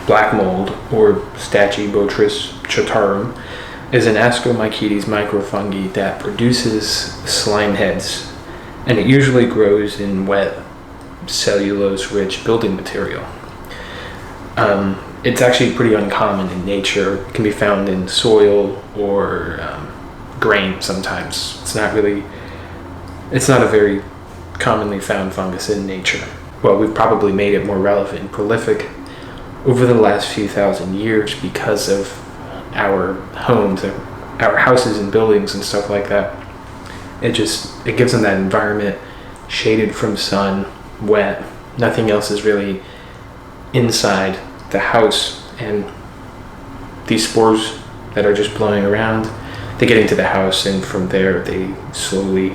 Black mold, or Stachybotrys chatarum, is an Ascomycetes microfungi that produces slime heads, and it usually grows in wet, cellulose-rich building material. It's actually pretty uncommon in nature. It can be found in soil or grain sometimes. It's not a very commonly found fungus in nature. Well, we've probably made it more relevant and prolific over the last few thousand years because of our homes, our houses and buildings and stuff like that. It gives them that environment, shaded from sun, wet. Nothing else is really inside the house, and these spores that are just blowing around, they get into the house, and from there they slowly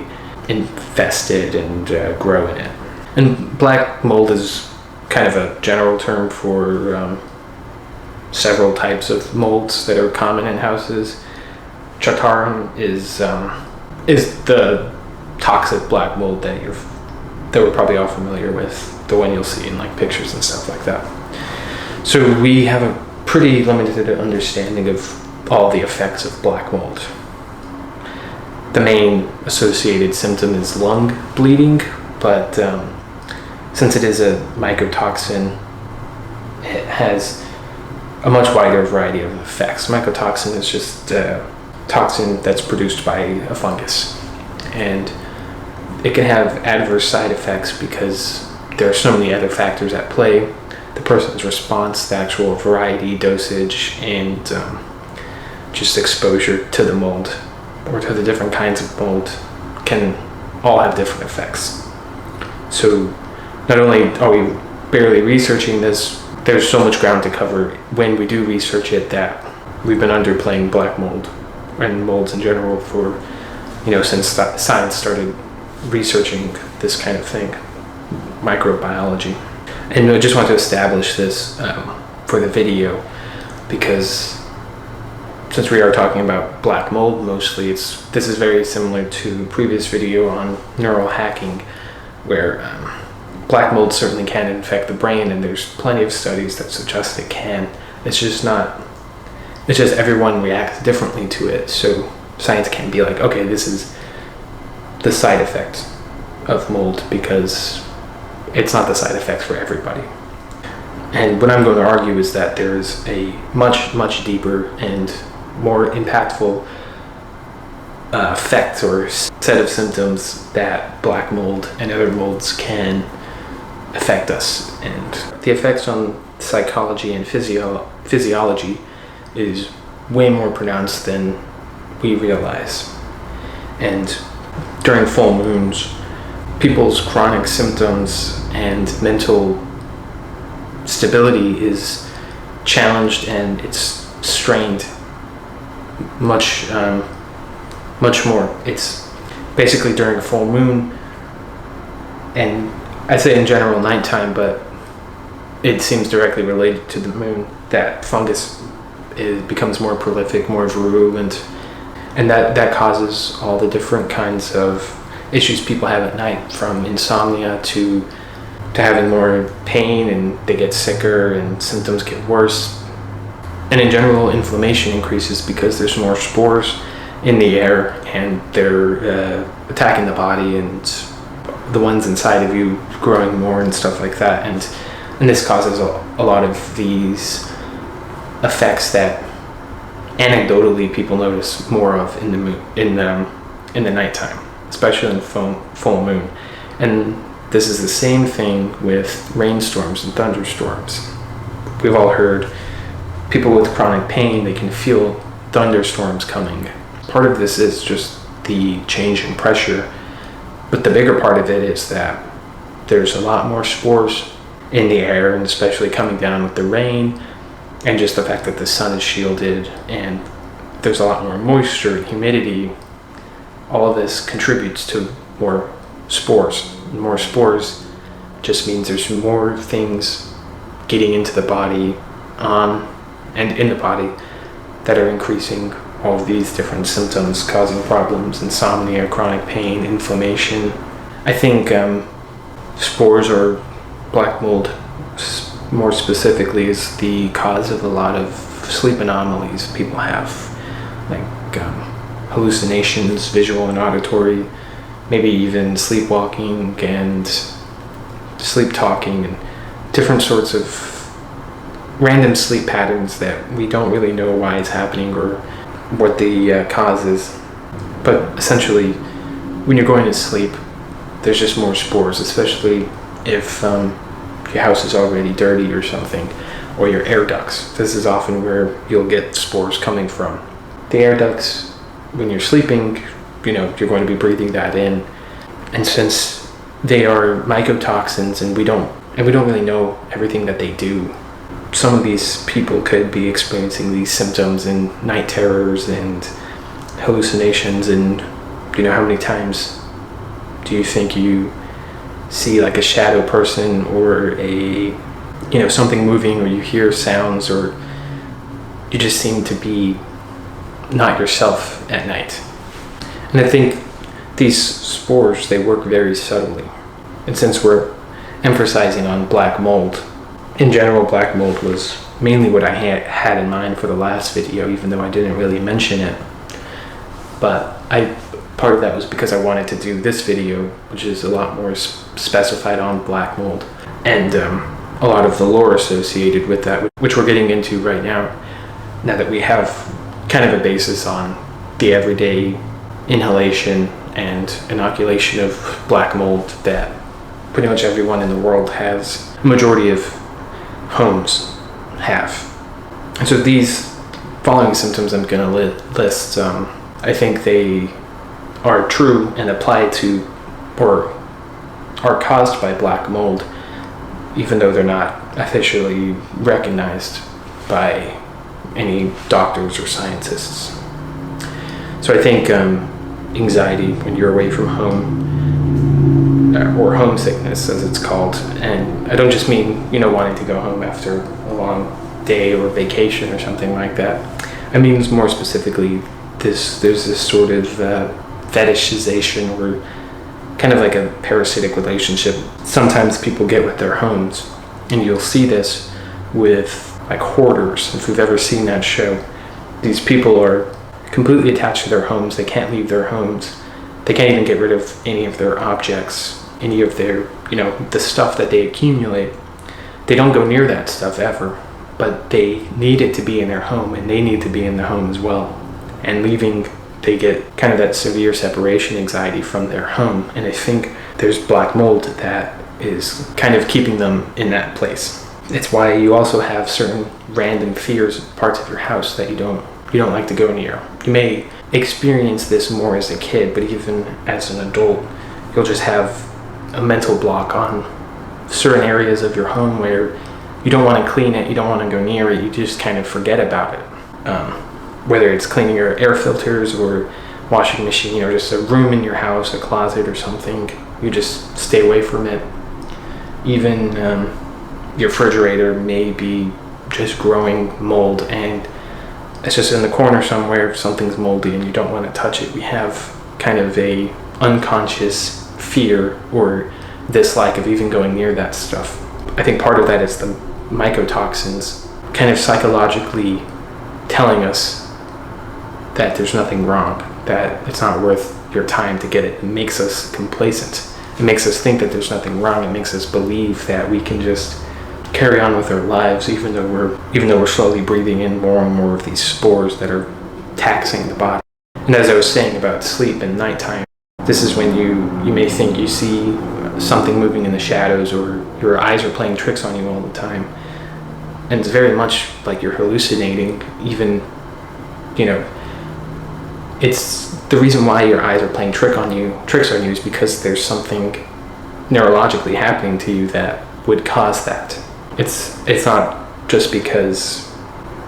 infest it and grow in it. And black mold is kind of a general term for several types of molds that are common in houses. Chatarum is the toxic black mold that we're probably all familiar with, the one you'll see in like pictures and stuff like that. So we have a pretty limited understanding of all the effects of black mold. The main associated symptom is lung bleeding, but since it is a mycotoxin, it has a much wider variety of effects. Mycotoxin is just a toxin that's produced by a fungus, and it can have adverse side effects because there are so many other factors at play. The person's response, the actual variety, dosage, and just exposure to the mold or to the different kinds of mold can all have different effects. So not only are we barely researching this, there's so much ground to cover when we do research it that we've been underplaying black mold and molds in general for, since science started researching this kind of thing, microbiology. And I just want to establish this for the video because since we are talking about black mold mostly, this is very similar to a previous video on neural hacking, where black mold certainly can infect the brain, and there's plenty of studies that suggest it can. It's just everyone reacts differently to it, so science can't be like, okay, this is the side effect of mold, because it's not the side effects for everybody. And what I'm going to argue is that there's a much, much deeper and more impactful effect or set of symptoms that black mold and other molds can affect us. And the effects on psychology and physiology is way more pronounced than we realize. And during full moons, people's chronic symptoms and mental stability is challenged, and it's strained much more. It's basically during a full moon, and I say in general nighttime, but it seems directly related to the moon, that fungus becomes more prolific, more virulent, and that causes all the different kinds of issues people have at night, from insomnia to having more pain, and they get sicker and symptoms get worse. And in general, inflammation increases because there's more spores in the air, and they're attacking the body, and the ones inside of you growing more and stuff like that. And this causes a lot of these effects that anecdotally people notice more of in the nighttime, especially in the full moon. And this is the same thing with rainstorms and thunderstorms. We've all heard people with chronic pain, they can feel thunderstorms coming. Part of this is just the change in pressure, but the bigger part of it is that there's a lot more spores in the air, and especially coming down with the rain, and just the fact that the sun is shielded and there's a lot more moisture and humidity. All of this contributes to more spores. More spores just means there's more things getting into the body and in the body that are increasing all of these different symptoms, causing problems, insomnia, chronic pain, inflammation. I think spores or black mold more specifically, is the cause of a lot of sleep anomalies people have, like hallucinations, visual and auditory, maybe even sleepwalking and sleep talking, and different sorts of random sleep patterns that we don't really know why it's happening or what the cause is. But essentially, when you're going to sleep, there's just more spores, especially if your house is already dirty or something, or your air ducts. This is often where you'll get spores coming from. The air ducts, when you're sleeping, you're going to be breathing that in. And since they are mycotoxins and we don't really know everything that they do, some of these people could be experiencing these symptoms and night terrors and hallucinations. And how many times do you think you see like a shadow person or a something moving, or you hear sounds, or you just seem to be not yourself at night? And I think these spores, they work very subtly. And since we're emphasizing on black mold, in general, black mold was mainly what I had in mind for the last video, even though I didn't really mention it. But part of that was because I wanted to do this video, which is a lot more specified on black mold, and a lot of the lore associated with that, which we're getting into right now that we have kind of a basis on the everyday inhalation and inoculation of black mold that pretty much everyone in the world has, a majority of homes have. And so these following symptoms I'm going to list, I think they are true and apply to, or are caused by black mold, even though they're not officially recognized by any doctors or scientists. So I think anxiety when you're away from home, or homesickness as it's called, and I don't just mean wanting to go home after a long day or vacation or something like that. I mean more specifically there's this sort of fetishization, or kind of like a parasitic relationship sometimes people get with their homes. And you'll see this with like hoarders, if you've ever seen that show. These people are completely attached to their homes. They can't leave their homes. They can't even get rid of any of their objects, any of their, the stuff that they accumulate. They don't go near that stuff ever, but they need it to be in their home, and they need to be in the home as well. And leaving, they get kind of that severe separation anxiety from their home. And I think there's black mold that is kind of keeping them in that place. It's why you also have certain random fears, parts of your house that you don't like to go near. You may experience this more as a kid, but even as an adult, you'll just have a mental block on certain areas of your home where you don't want to clean it, you don't want to go near it, you just kind of forget about it. Whether it's cleaning your air filters or washing machine, or just a room in your house, a closet or something, you just stay away from it. Even your refrigerator may be just growing mold, and it's just in the corner somewhere, something's moldy and you don't want to touch it. We have kind of a unconscious fear or dislike of even going near that stuff. I think part of that is the mycotoxins kind of psychologically telling us that there's nothing wrong, that it's not worth your time to get it. It makes us complacent. It makes us think that there's nothing wrong. It makes us believe that we can just carry on with our lives, even though we're slowly breathing in more and more of these spores that are taxing the body. And as I was saying about sleep and nighttime, this is when you may think you see something moving in the shadows, or your eyes are playing tricks on you all the time. And it's very much like you're hallucinating. Even, it's the reason why your eyes are playing tricks on you is because there's something neurologically happening to you that would cause that. It's not just because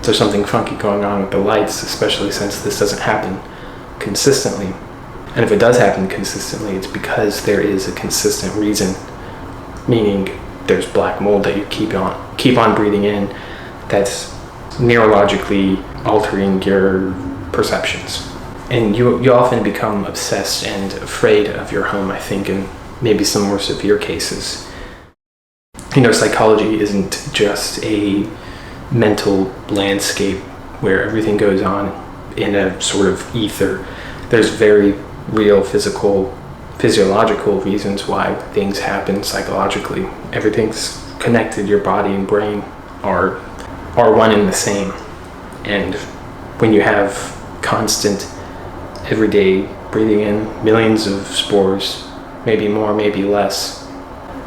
there's something funky going on with the lights, especially since this doesn't happen consistently. And if it does happen consistently, it's because there is a consistent reason, meaning there's black mold that you keep on breathing in that's neurologically altering your perceptions. And you often become obsessed and afraid of your home, I think, in maybe some more severe cases. Psychology isn't just a mental landscape where everything goes on in a sort of ether. There's very real physiological reasons why things happen psychologically. Everything's connected. Your body and brain are one and the same. And when you have constant, everyday breathing in millions of spores, maybe more, maybe less,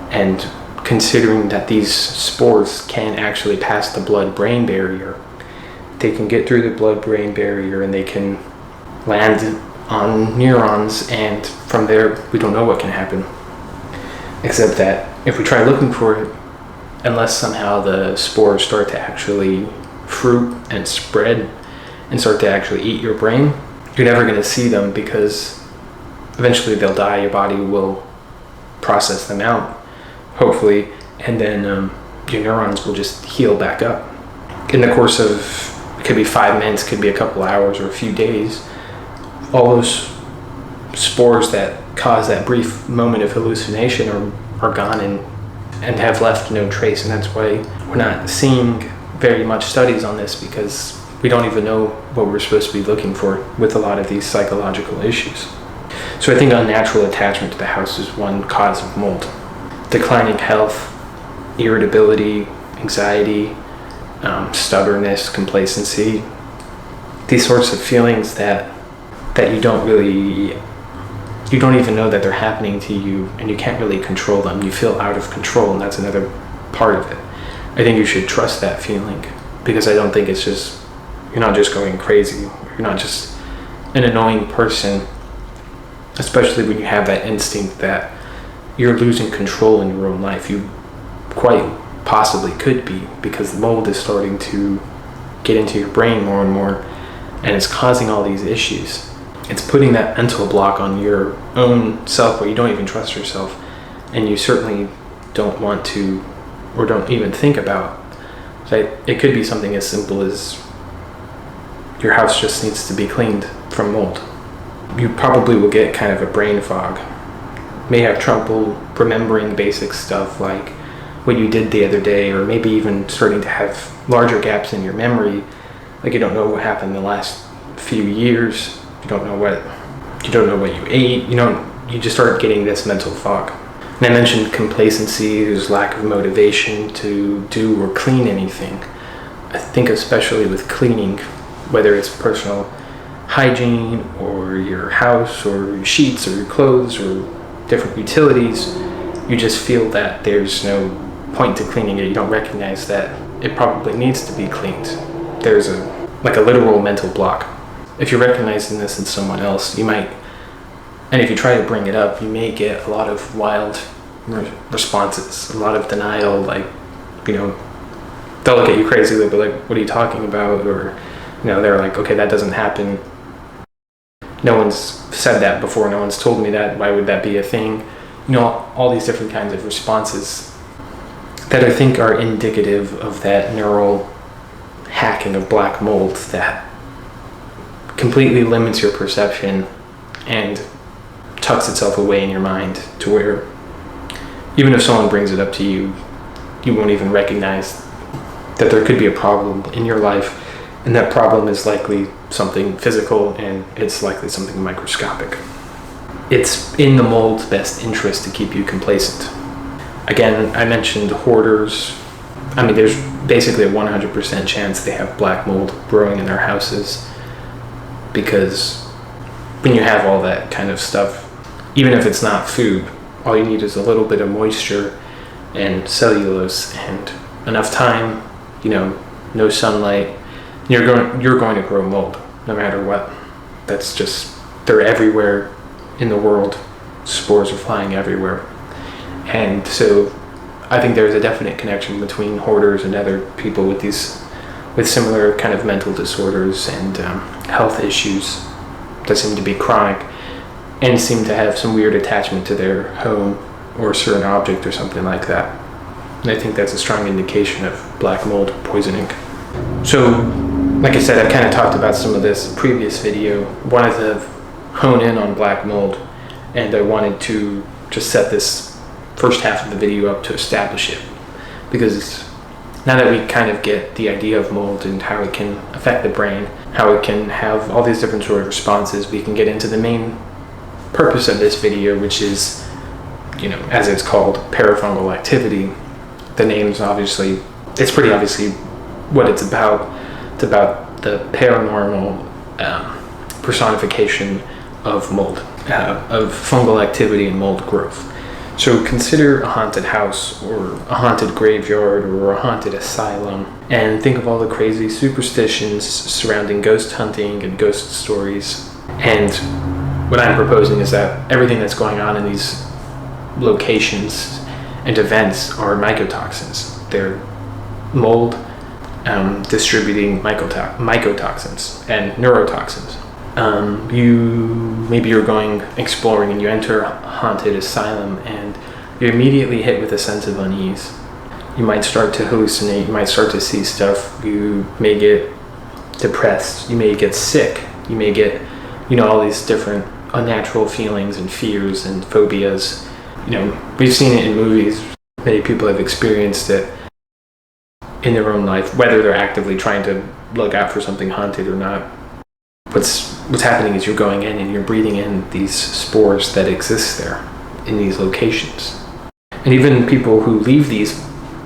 and considering that these spores can actually pass the blood-brain barrier, they can get through the blood-brain barrier and they can land on neurons, and from there we don't know what can happen. Except that if we try looking for it, unless somehow the spores start to actually fruit and spread and start to actually eat your brain, you're never going to see them, because eventually they'll die. Your body will process them out, hopefully, and then your neurons will just heal back up. In the course of, it could be 5 minutes, could be a couple hours or a few days, all those spores that cause that brief moment of hallucination are gone and have left no trace. And that's why we're not seeing very much studies on this, because we don't even know what we're supposed to be looking for with a lot of these psychological issues. So I think unnatural attachment to the house is one cause of mold. Declining health, irritability, anxiety, stubbornness, complacency, these sorts of feelings that you don't even know that they're happening to you, and you can't really control them. You feel out of control, and that's another part of it. I think you should trust that feeling, because I don't think it's just, you're not just going crazy. You're not just an annoying person, especially when you have that instinct that you're losing control in your own life. You quite possibly could be, because the mold is starting to get into your brain more and more, and it's causing all these issues. It's putting that mental block on your own self where you don't even trust yourself, and you certainly don't want to, or don't even think about. So it could be something as simple as your house just needs to be cleaned from mold. You probably will get kind of a brain fog. May have trouble remembering basic stuff like what you did the other day, or maybe even starting to have larger gaps in your memory, like you don't know what happened the last few years. You don't know what you ate. You just start getting this mental fog. And I mentioned complacency. There's lack of motivation to do or clean anything. I think especially with cleaning, whether it's personal hygiene or your house or your sheets or your clothes or different utilities, you just feel that there's no point to cleaning it. You don't recognize that it probably needs to be cleaned. There's a literal mental block. If you're recognizing this in someone else, you might, and if you try to bring it up, you may get a lot of wild responses, a lot of denial, they'll look at you crazy, they'll be like, what are you talking about? Or, they're like, okay, that doesn't happen. No one's said that before, no one's told me that, why would that be a thing? All these different kinds of responses that I think are indicative of that neural hacking of black mold that completely limits your perception and tucks itself away in your mind to where even if someone brings it up to you, you won't even recognize that there could be a problem in your life, and that problem is likely something physical, and it's likely something microscopic. It's in the mold's best interest to keep you complacent. Again, I mentioned hoarders. There's basically a 100% chance they have black mold growing in their houses, because when you have all that kind of stuff, even if it's not food, all you need is a little bit of moisture and cellulose and enough time, no sunlight, you're going to grow mold no matter what. That's just, they're everywhere in the world. Spores are flying everywhere. And so I think there's a definite connection between hoarders and other people with similar kind of mental disorders and health issues that seem to be chronic and seem to have some weird attachment to their home or a certain object or something like that. And I think that's a strong indication of black mold poisoning. So, like I said, I've kind of talked about some of this in a previous video. I wanted to hone in on black mold, and I wanted to just set this first half of the video up to establish it. because now that we kind of get the idea of mold and how it can affect the brain, how it can have all these different sort of responses, we can get into the main purpose of this video, which is, as it's called, parafungal activity. The name's it's pretty obviously what it's about. It's about the paranormal personification of mold, of fungal activity and mold growth. So consider a haunted house or a haunted graveyard or a haunted asylum, and think of all the crazy superstitions surrounding ghost hunting and ghost stories. And what I'm proposing is that everything that's going on in these locations and events are mycotoxins. They're mold distributing mycotoxins and neurotoxins. Maybe you're going exploring and you enter a haunted asylum and you're immediately hit with a sense of unease. You might start to hallucinate, you might start to see stuff, you may get depressed, you may get sick, you may get, all these different unnatural feelings and fears and phobias. We've seen it in movies, many people have experienced it in their own life, whether they're actively trying to look out for something haunted or not. What's happening is you're going in and you're breathing in these spores that exist there in these locations. And even people who leave these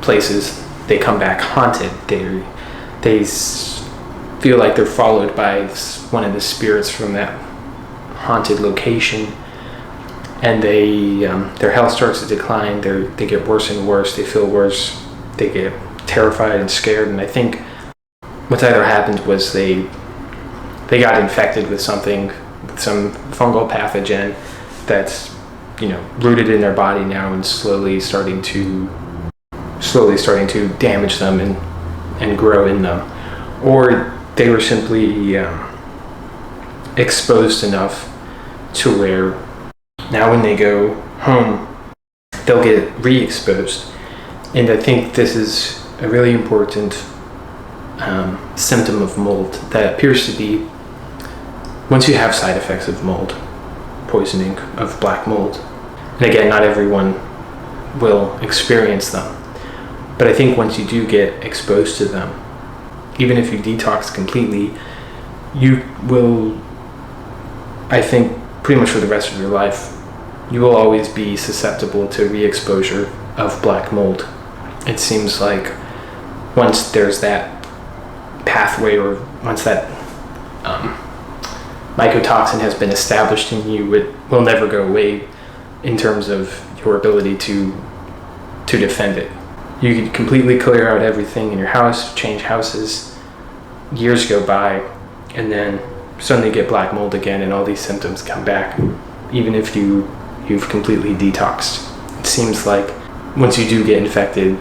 places, they come back haunted. They feel like they're followed by one of the spirits from that haunted location, and their health starts to decline. They get worse and worse. They feel worse. They get terrified and scared. And I think what's either happened was they got infected with something, some fungal pathogen that's, rooted in their body now and slowly starting to damage them and grow in them. Or they were simply exposed enough to where now when they go home, they'll get re-exposed. And I think this is a really important symptom of mold that appears to be, once you have side effects of mold, poisoning of black mold, and again, not everyone will experience them, but I think once you do get exposed to them, even if you detox completely, you will, I think, pretty much for the rest of your life, you will always be susceptible to re-exposure of black mold. It seems like once there's that pathway, or once that mycotoxin has been established in you, it will never go away in terms of your ability to defend it. You can completely clear out everything in your house, change houses, years go by, and then suddenly get black mold again and all these symptoms come back, even if you've completely detoxed. It seems like once you do get infected,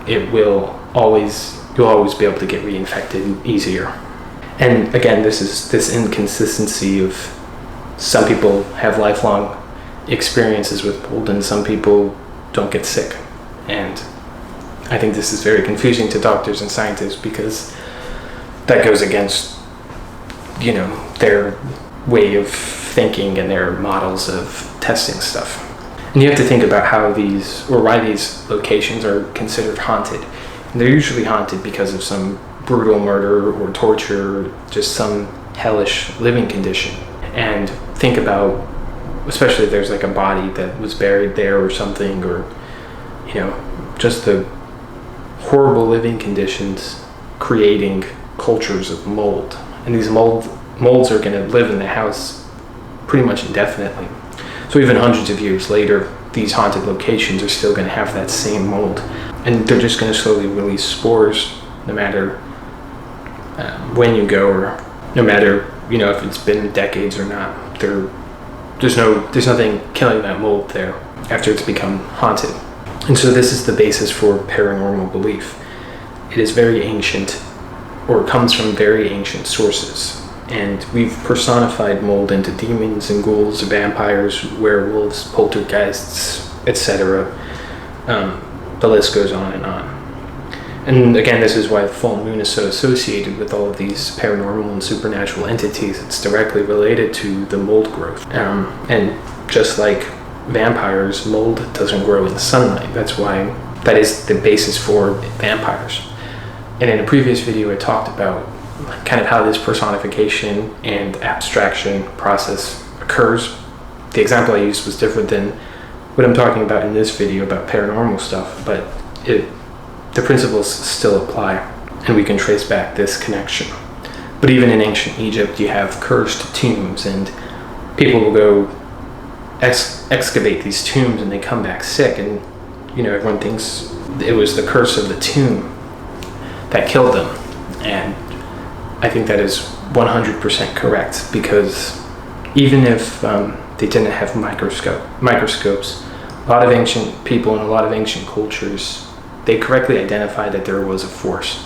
you'll always be able to get reinfected easier. And again, this is this inconsistency of some people have lifelong experiences with mold and some people don't get sick. And I think this is very confusing to doctors and scientists, because that goes against, their way of thinking and their models of testing stuff. And you have to think about why these locations are considered haunted. And they're usually haunted because of some brutal murder or torture, or just some hellish living condition. And think about, especially if there's like a body that was buried there or something, or, just the horrible living conditions creating cultures of mold. And these molds are going to live in the house pretty much indefinitely. So even hundreds of years later, these haunted locations are still going to have that same mold. And they're just going to slowly release spores, no matter when you go, or no matter, if it's been decades or not. There's nothing killing that mold there after it's become haunted. And so this is the basis for paranormal belief. It is very ancient, or comes from very ancient sources. And we've personified mold into demons and ghouls, vampires, werewolves, poltergeists, etc. The list goes on and on. And again, this is why the full moon is so associated with all of these paranormal and supernatural entities. It's directly related to the mold growth. And just like vampires, mold doesn't grow in sunlight. That's why that is the basis for vampires. And in a previous video, I talked about kind of how this personification and abstraction process occurs. The example I used was different than what I'm talking about in this video about paranormal stuff, but the principles still apply, and we can trace back this connection. But even in ancient Egypt, you have cursed tombs, and people will go excavate these tombs and they come back sick, and everyone thinks it was the curse of the tomb that killed them. And I think that is 100% correct, because even if they didn't have microscopes, a lot of ancient people in a lot of ancient cultures, they correctly identified that there was a force,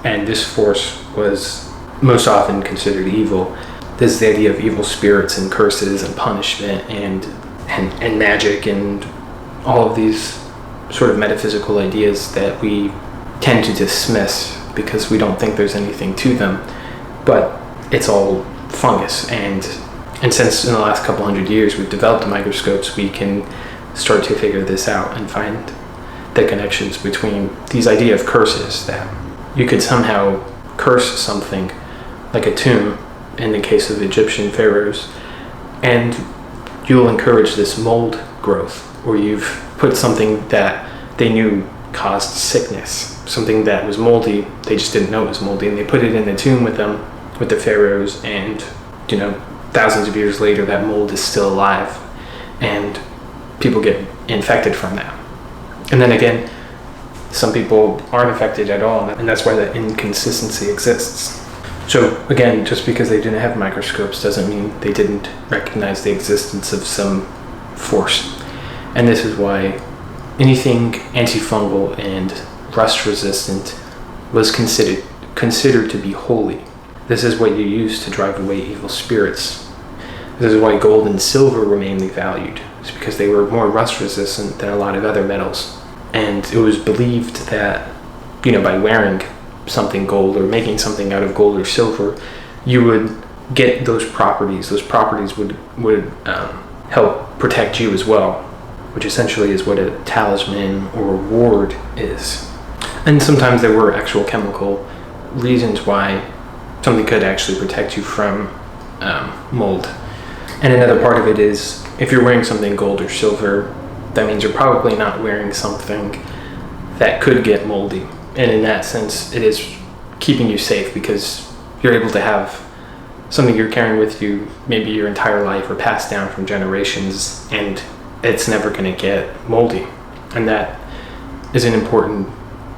and this force was most often considered evil. This is the idea of evil spirits and curses and punishment and magic and all of these sort of metaphysical ideas that we tend to dismiss because we don't think there's anything to them. But it's all fungus, and since in the last couple hundred years we've developed microscopes, we can start to figure this out and find the connections between these idea of curses, that you could somehow curse something like a tomb in the case of Egyptian pharaohs, and you'll encourage this mold growth, or you've put something that they knew caused sickness, something that was moldy, they just didn't know it was moldy, and they put it in the tomb with them, with the pharaohs, and thousands of years later that mold is still alive and people get infected from that. And then again, some people aren't affected at all, and that's why that inconsistency exists. So again, just because they didn't have microscopes doesn't mean they didn't recognize the existence of some force. And this is why anything antifungal and rust resistant was considered to be holy. This is what you use to drive away evil spirits. This is why gold and silver were mainly valued. It's because they were more rust resistant than a lot of other metals. And it was believed that, by wearing something gold or making something out of gold or silver, you would get those properties. Those properties would help protect you as well, which essentially is what a talisman or ward is. And sometimes there were actual chemical reasons why something could actually protect you from mold. And another part of it is, if you're wearing something gold or silver, that means you're probably not wearing something that could get moldy. And in that sense, it is keeping you safe, because you're able to have something you're carrying with you maybe your entire life or passed down from generations, and it's never going to get moldy. And that is an important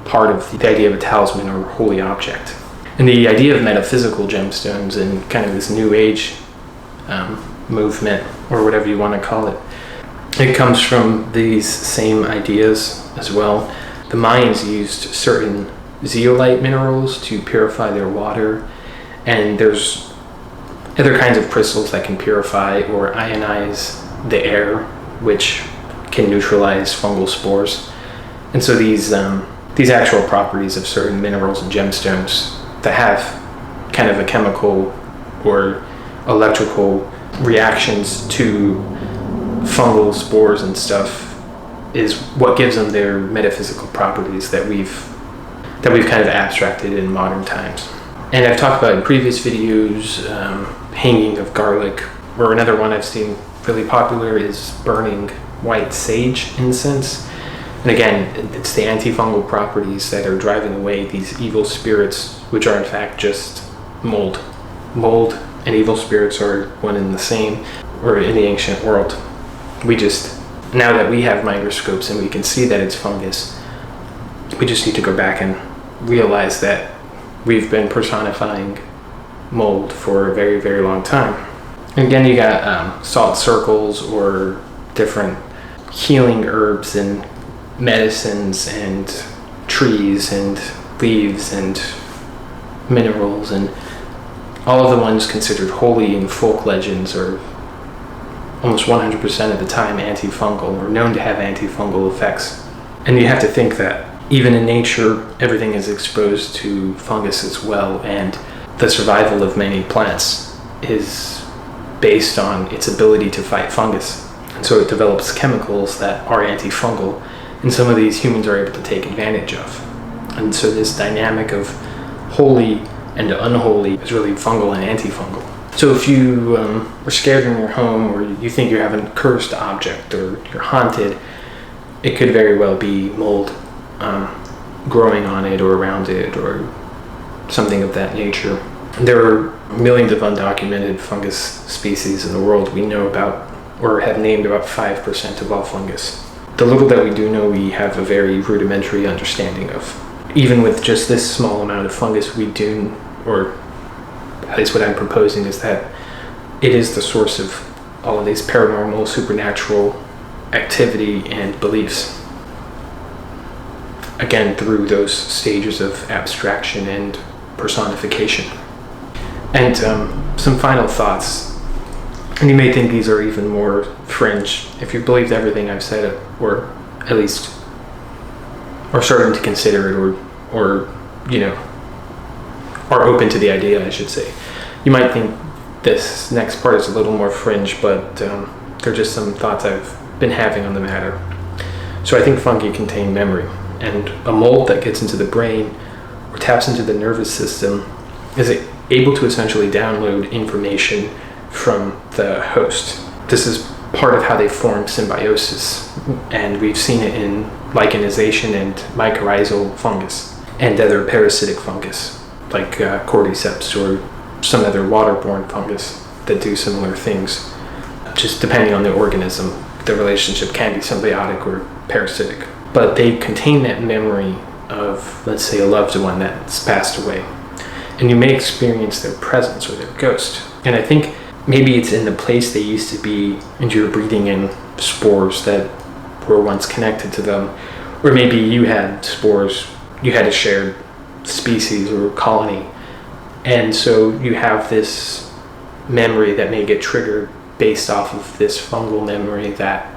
part of the idea of a talisman or holy object. And the idea of metaphysical gemstones and kind of this new age movement, or whatever you want to call it, it comes from these same ideas as well. The Mayans used certain zeolite minerals to purify their water, and there's other kinds of crystals that can purify or ionize the air, which can neutralize fungal spores. And so these actual properties of certain minerals and gemstones that have kind of a chemical or electrical reactions to fungal spores and stuff is what gives them their metaphysical properties that we've kind of abstracted in modern times. And I've talked about in previous videos hanging of garlic, or another one I've seen really popular is burning white sage incense. And again, it's the antifungal properties that are driving away these evil spirits, which are in fact just mold. Mold and evil spirits are one and the same, or in the ancient world. Now that we have microscopes and we can see that it's fungus, we just need to go back and realize that we've been personifying mold for a very, very long time. And again, you got salt circles, or different healing herbs and medicines and trees and leaves and minerals, and all of the ones considered holy in folk legends are almost 100% of the time antifungal, or known to have antifungal effects. And you have to think that even in nature, everything is exposed to fungus as well, and the survival of many plants is based on its ability to fight fungus. And so it develops chemicals that are antifungal And some of these humans are able to take advantage of. And so this dynamic of holy and unholy is really fungal and antifungal. So if you are scared in your home, or you think you have a cursed object, or you're haunted, it could very well be mold growing on it or around it, or something of that nature. There are millions of undocumented fungus species in the world. We know about, or have named, about 5% of all fungus. The little that we do know, we have a very rudimentary understanding of. Even with just this small amount of fungus, we do, or at least what I'm proposing, is that it is the source of all of these paranormal, supernatural activity and beliefs. Again, through those stages of abstraction and personification. And some final thoughts. And you may think these are even more fringe if you've believed everything I've said, or at least are starting to consider it, or are open to the idea, I should say. You might think this next part is a little more fringe, but they're just some thoughts I've been having on the matter. So I think fungi contain memory, and a mold that gets into the brain or taps into the nervous system is able to essentially download information from the host. This is part of how they form symbiosis, and we've seen it in lichenization and mycorrhizal fungus and other parasitic fungus like cordyceps or some other waterborne fungus that do similar things. Just depending on the organism, the relationship can be symbiotic or parasitic, but they contain that memory of, let's say, a loved one that's passed away, and you may experience their presence or their ghost. And I think maybe it's in the place they used to be, and you're breathing in spores that were once connected to them. Or maybe you had spores, you had a shared species or colony. And so you have this memory that may get triggered based off of this fungal memory that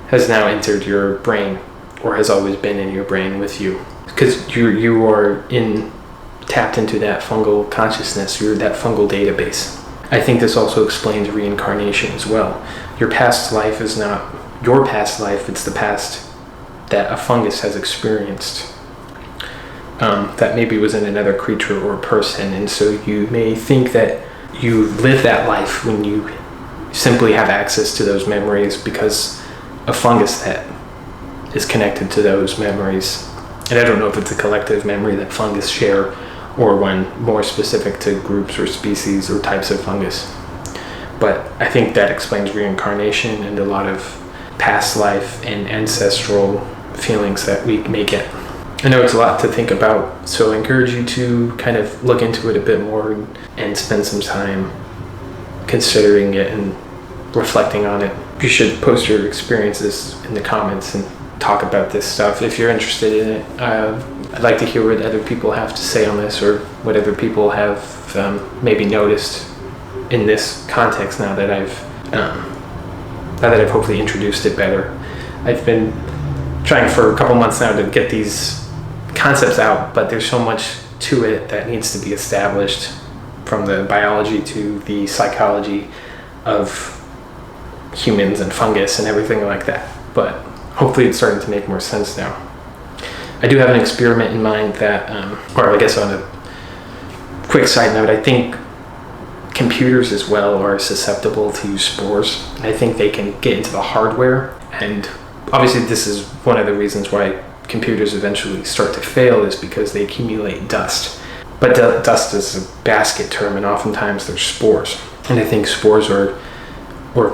has now entered your brain, or has always been in your brain with you. Because you are tapped into that fungal consciousness, you're that fungal database. I think this also explains reincarnation as well. Your past life is not your past life, it's the past that a fungus has experienced, that maybe was in another creature or person. And so you may think that you live that life when you simply have access to those memories because a fungus that is connected to those memories. And I don't know if it's a collective memory that fungus share, or one more specific to groups or species or types of fungus. But I think that explains reincarnation and a lot of past life and ancestral feelings that we may get. I know it's a lot to think about, so I encourage you to kind of look into it a bit more and spend some time considering it and reflecting on it. You should post your experiences in the comments and talk about this stuff if you're interested in it. I'd like to hear what other people have to say on this, or what other people have maybe noticed in this context now that I've hopefully introduced it better. I've been trying for a couple months now to get these concepts out, but there's so much to it that needs to be established, from the biology to the psychology of humans and fungus and everything like that. But hopefully it's starting to make more sense now. I do have an experiment in mind that, or I guess on a quick side note, I think computers as well are susceptible to spores. I think they can get into the hardware, and obviously this is one of the reasons why computers eventually start to fail, is because they accumulate dust. But dust is a basket term, and oftentimes there's spores. And I think spores or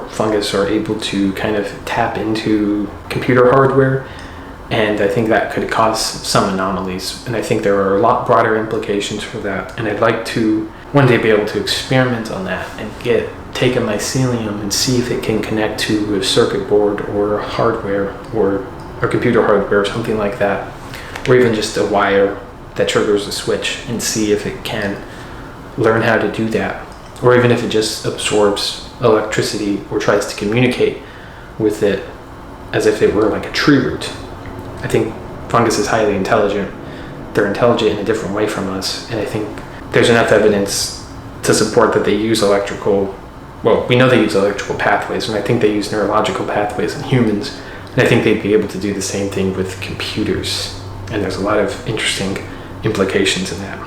fungus are able to kind of tap into computer hardware, and I think that could cause some anomalies. And I think there are a lot broader implications for that. And I'd like to one day be able to experiment on that and take a mycelium and see if it can connect to a circuit board or hardware or computer hardware or something like that, or even just a wire that triggers a switch, and see if it can learn how to do that, or even if it just absorbs electricity or tries to communicate with it as if it were like a tree root. I think fungus is highly intelligent. They're intelligent in a different way from us, and I think there's enough evidence to support that they use we know they use electrical pathways, and I think they use neurological pathways in humans. I And I think they'd be able to do the same thing with computers. And there's a lot of interesting implications in that.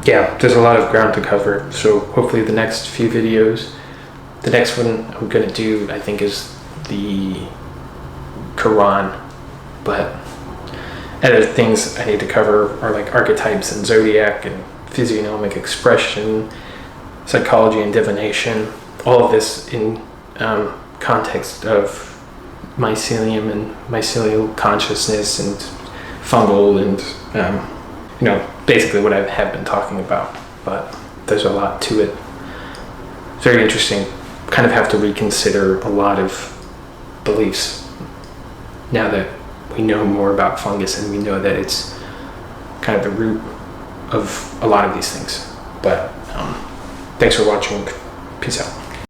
Yeah, there's a lot of ground to cover. So hopefully the next few videos, the next one I'm going to do, I think, is the Quran. But other things I need to cover are like archetypes and zodiac and physiognomic expression, psychology and divination. All of this in context of mycelium and mycelial consciousness and fungal and basically what I have been talking about. But there's a lot to it. Very interesting. Kind of have to reconsider a lot of beliefs now that we know more about fungus and we know that it's kind of the root of a lot of these things. But thanks for watching. Peace out.